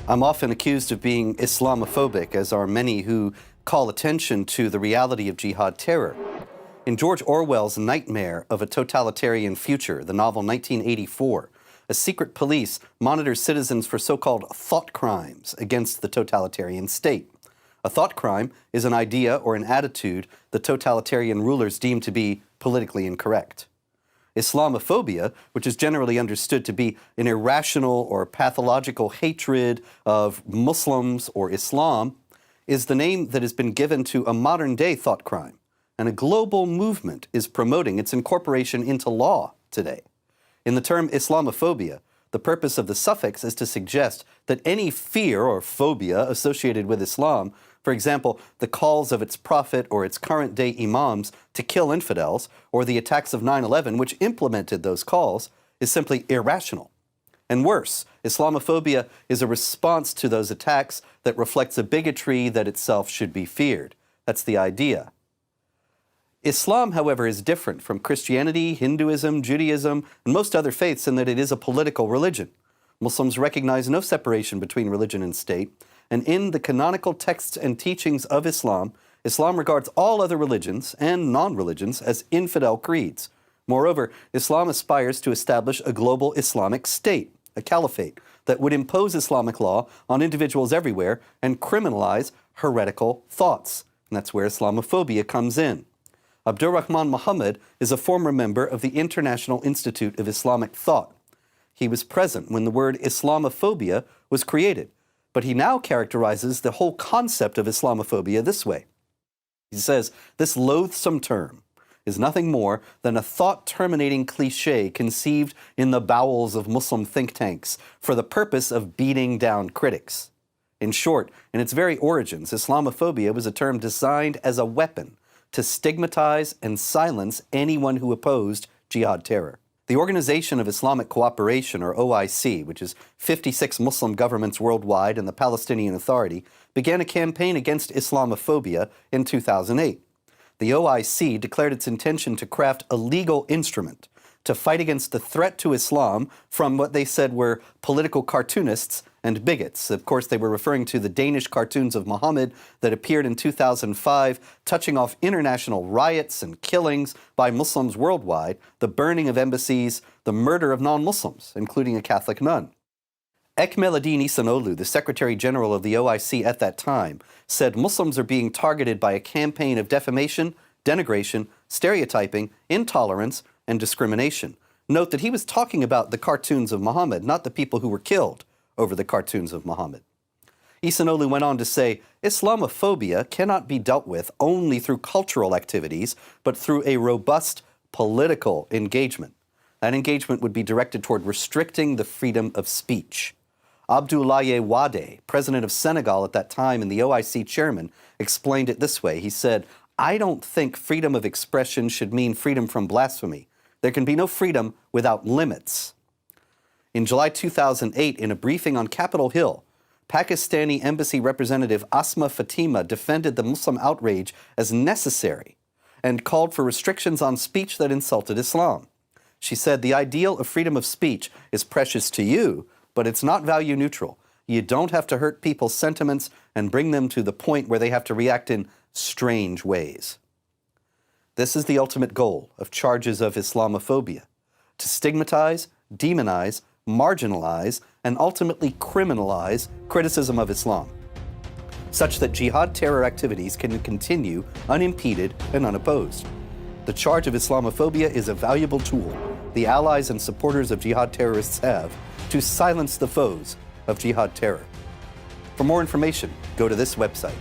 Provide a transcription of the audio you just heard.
I'm often accused of being Islamophobic, as are many who call attention to the reality of jihad terror. In George Orwell's Nightmare of a Totalitarian Future, the novel 1984, a secret police monitors citizens for so-called thought crimes against the totalitarian state. A thought crime is an idea or an attitude the totalitarian rulers deem to be politically incorrect. Islamophobia, which is generally understood to be an irrational or pathological hatred of Muslims or Islam, is the name that has been given to a modern-day thought crime, and a global movement is promoting its incorporation into law today. In the term Islamophobia, the purpose of the suffix is to suggest that any fear or phobia associated with Islam, for example, the calls of its prophet or its current-day imams to kill infidels, or the attacks of 9/11 which implemented those calls, is simply irrational. And worse, Islamophobia is a response to those attacks that reflects a bigotry that itself should be feared. That's the idea. Islam, however, is different from Christianity, Hinduism, Judaism, and most other faiths in that it is a political religion. Muslims recognize no separation between religion and state, and in the canonical texts and teachings of Islam, Islam regards all other religions and non-religions as infidel creeds. Moreover, Islam aspires to establish a global Islamic state, a caliphate, that would impose Islamic law on individuals everywhere and criminalize heretical thoughts. And that's where Islamophobia comes in. Abdurrahman Muhammad is a former member of the International Institute of Islamic Thought. He was present when the word Islamophobia was created, but he now characterizes the whole concept of Islamophobia this way. He says, this loathsome term is nothing more than a thought-terminating cliché conceived in the bowels of Muslim think tanks for the purpose of beating down critics. In short, in its very origins, Islamophobia was a term designed as a weapon to stigmatize and silence anyone who opposed jihad terror. The Organization of Islamic Cooperation, or OIC, which is 56 Muslim governments worldwide and the Palestinian Authority, began a campaign against Islamophobia in 2008. The OIC declared its intention to craft a legal instrument to fight against the threat to Islam from what they said were political cartoonists and bigots. Of course, they were referring to the Danish cartoons of Muhammad that appeared in 2005, touching off international riots and killings by Muslims worldwide, the burning of embassies, the murder of non-Muslims, including a Catholic nun. Ekmeladin Ihsanolu, the Secretary General of the OIC at that time, said Muslims are being targeted by a campaign of defamation, denigration, stereotyping, intolerance, and discrimination. Note that he was talking about the cartoons of Muhammad, not the people who were killed over the cartoons of Muhammad. Ihsanolu went on to say, Islamophobia cannot be dealt with only through cultural activities, but through a robust political engagement. That engagement would be directed toward restricting the freedom of speech. Abdoulaye Wade, president of Senegal at that time and the OIC chairman, explained it this way. He said, I don't think freedom of expression should mean freedom from blasphemy. There can be no freedom without limits. In July 2008, in a briefing on Capitol Hill, Pakistani embassy representative Asma Fatima defended the Muslim outrage as necessary and called for restrictions on speech that insulted Islam. She said, the ideal of freedom of speech is precious to you, but it's not value neutral. You don't have to hurt people's sentiments and bring them to the point where they have to react in strange ways. This is the ultimate goal of charges of Islamophobia: to stigmatize, demonize, marginalize, and ultimately criminalize criticism of Islam, such that jihad terror activities can continue unimpeded and unopposed. The charge of Islamophobia is a valuable tool the allies and supporters of jihad terrorists have to silence the foes of jihad terror. For more information, go to this website.